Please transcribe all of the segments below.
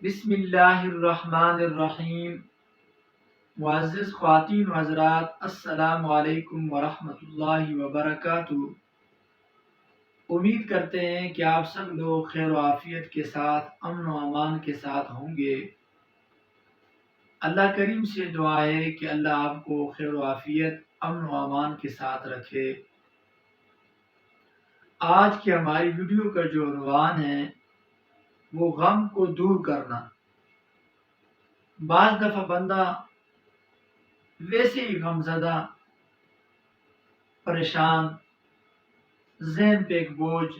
بسم اللہ الرحمن الرحیم۔ معزز خواتین و حضرات، السلام علیکم ورحمۃ اللہ وبرکاتہ۔ امید کرتے ہیں کہ آپ سب لوگ خیر و عافیت کے ساتھ، امن و امان کے ساتھ ہوں گے۔ اللہ کریم سے دعا ہے کہ اللہ آپ کو خیر و عافیت، امن و امان کے ساتھ رکھے۔ آج کی ہماری ویڈیو کا جو عنوان ہے وہ غم کو دور کرنا۔ بعض دفعہ بندہ ویسے ہی غمزدہ، پریشان، ذہن پہ ایک بوجھ،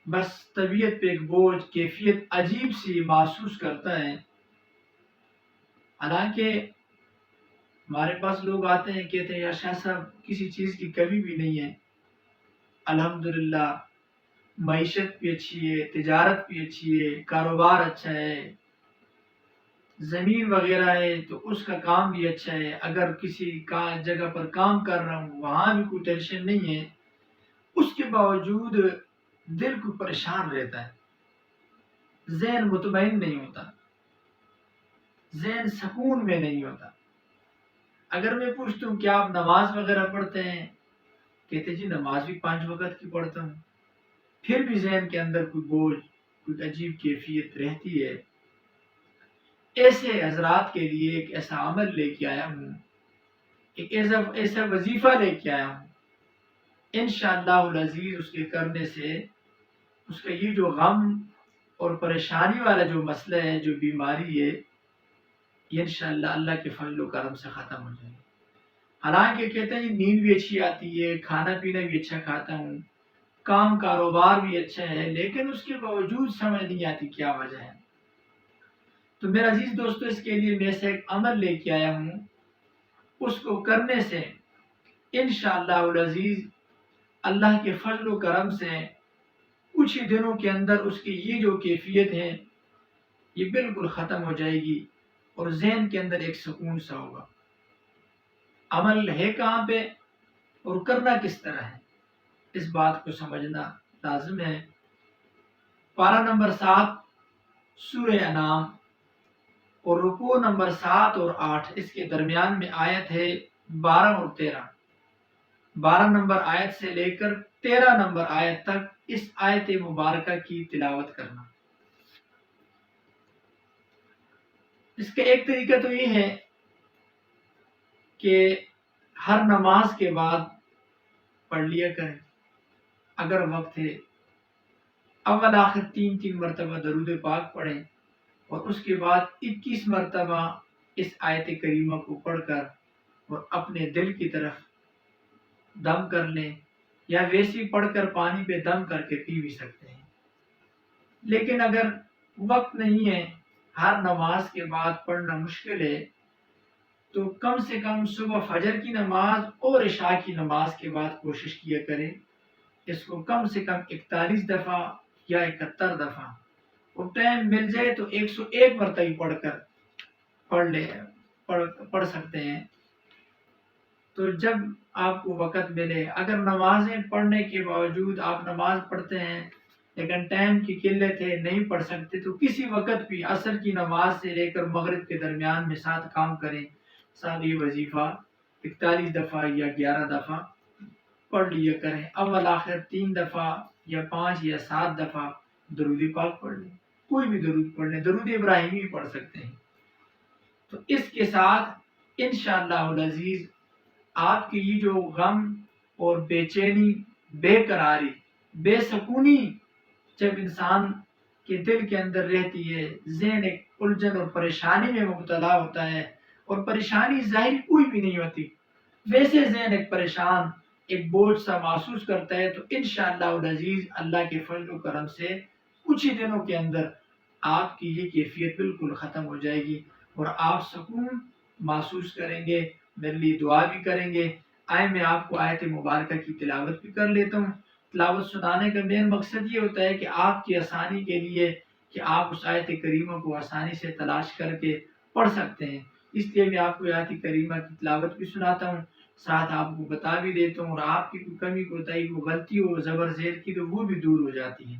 بس طبیعت پہ ایک بوجھ، کیفیت عجیب سی محسوس کرتا ہے۔ حالانکہ ہمارے پاس لوگ آتے ہیں، کہتے ہیں یا شاہ صاحب کسی چیز کی کمی بھی نہیں ہے، الحمدللہ معیشت بھی اچھی ہے، تجارت بھی اچھی ہے، کاروبار اچھا ہے، زمین وغیرہ ہے تو اس کا کام بھی اچھا ہے، اگر کسی جگہ پر کام کر رہا ہوں وہاں بھی کوئی ٹینشن نہیں ہے، اس کے باوجود دل کو پریشان رہتا ہے، ذہن مطمئن نہیں ہوتا، ذہن سکون میں نہیں ہوتا۔ اگر میں پوچھتا ہوں کہ آپ نماز وغیرہ پڑھتے ہیں، کہتے جی نماز بھی 5 وقت کی پڑھتا ہوں، پھر بھی ذہن کے اندر کوئی بوجھ، کوئی عجیب کیفیت رہتی ہے۔ ایسے حضرات کے لیے ایک ایسا عمل لے کے آیا ہوں، ایک ایسا وظیفہ لے کے آیا ہوں، انشاءاللہ العزیز اس کے کرنے سے اس کا یہ جو غم اور پریشانی والا جو مسئلہ ہے، جو بیماری ہے، یہ انشاءاللہ اللہ کے فضل و کرم سے ختم ہو جائے گی۔ حالانکہ کہتے ہیں نیند بھی اچھی آتی ہے، کھانا پینا بھی اچھا کھاتا ہوں، کام کاروبار بھی اچھا ہے، لیکن اس کے باوجود سمجھ نہیں آتی کیا وجہ ہے۔ تو میرا عزیز دوستو، اس کے لیے میں سے ایک عمل لے کے آیا ہوں، اس کو کرنے سے انشاءاللہ العزیز اللہ کے فضل و کرم سے کچھ ہی دنوں کے اندر اس کی یہ جو کیفیت ہے یہ بالکل ختم ہو جائے گی اور ذہن کے اندر ایک سکون سا ہوگا۔ عمل ہے کہاں پہ اور کرنا کس طرح ہے، اس بات کو سمجھنا لازم ہے۔ پارہ نمبر 7 سورہ انعام اور رکوع نمبر 7 اور 8، اس کے درمیان میں آیت ہے 12 اور 13۔ 12 نمبر آیت سے لے کر 13 نمبر آیت تک اس آیت مبارکہ کی تلاوت کرنا۔ اس کا ایک طریقہ تو یہ ہے کہ ہر نماز کے بعد پڑھ لیا کریں، اگر وقت ہے اول آخر 3 مرتبہ درود پاک پڑھیں اور اس کے بعد 21 مرتبہ اس آیت کریمہ کو پڑھ کر اور اپنے دل کی طرف دم کر لیں، یا ویسی پڑھ کر پانی پہ دم کر کے پی بھی سکتے ہیں۔ لیکن اگر وقت نہیں ہے، ہر نماز کے بعد پڑھنا مشکل ہے، تو کم سے کم صبح فجر کی نماز اور عشاء کی نماز کے بعد کوشش کیا کریں اس کو کم سے کم 41 دفعہ یا 71 دفعہ، اور ٹائم مل جائے تو 101 مرتبہ پڑھ سکتے ہیں۔ تو جب آپ کو وقت ملے، اگر نمازیں پڑھنے کے باوجود آپ نماز پڑھتے ہیں لیکن ٹائم کی قلت ہے نہیں پڑھ سکتے، تو کسی وقت بھی عصر کی نماز سے لے کر مغرب کے درمیان میں 7 کام کریں، ساتھ یہ وظیفہ 41 دفعہ یا 11 دفعہ پڑھ لیا کریں۔ اول آخر 3 دفعہ یا 5 یا 7 دفعہ درود پاک پڑھ لیں، کوئی بھی درود پڑھ لیں، درود ابراہیمی بھی پڑھ سکتے ہیں۔ تو اس کے ساتھ انشاءاللہ العزیز آپ کی یہ جو غم اور بے چینی، بے قراری، بے سکونی جب انسان کے دل کے اندر رہتی ہے، ذہن ایک الجھن اور پریشانی میں مبتلا ہوتا ہے، اور پریشانی ظاہر کوئی بھی نہیں ہوتی، ویسے ذہن ایک پریشان، ایک بوجھ سا محسوس کرتا ہے، تو انشاءاللہ العزیز اللہ کے فضل و کرم سے کچھ ہی دنوں کے اندر آپ کی یہ کیفیت بالکل ختم ہو جائے گی اور آپ سکون محسوس کریں گے، میرے لیے دعا بھی کریں گے۔ آئے میں آپ کو آیت مبارکہ کی تلاوت بھی کر لیتا ہوں۔ تلاوت سنانے کا مین مقصد یہ ہوتا ہے کہ آپ کی آسانی کے لیے کہ آپ اس آیت کریمہ کو آسانی سے تلاش کر کے پڑھ سکتے ہیں، اس لیے میں آپ کو آیت کریمہ کی تلاوت بھی سناتا ہوں، ساتھ آپ کو بتا بھی دیتا ہوں، اور آپ کی کوئی کمی کوتاہی، کوئی غلطی ہو زبر زیر کی تو وہ بھی دور ہو جاتی ہے۔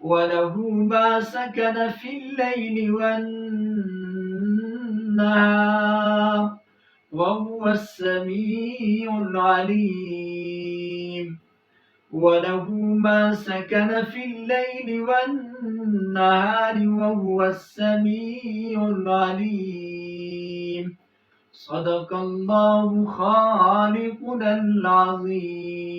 وله ما سكن في الليل والنهار وهو السميع العليم. وله ما سكن في الليل والنهار وهو السميع العليم. صدق الله خالقنا العظيم.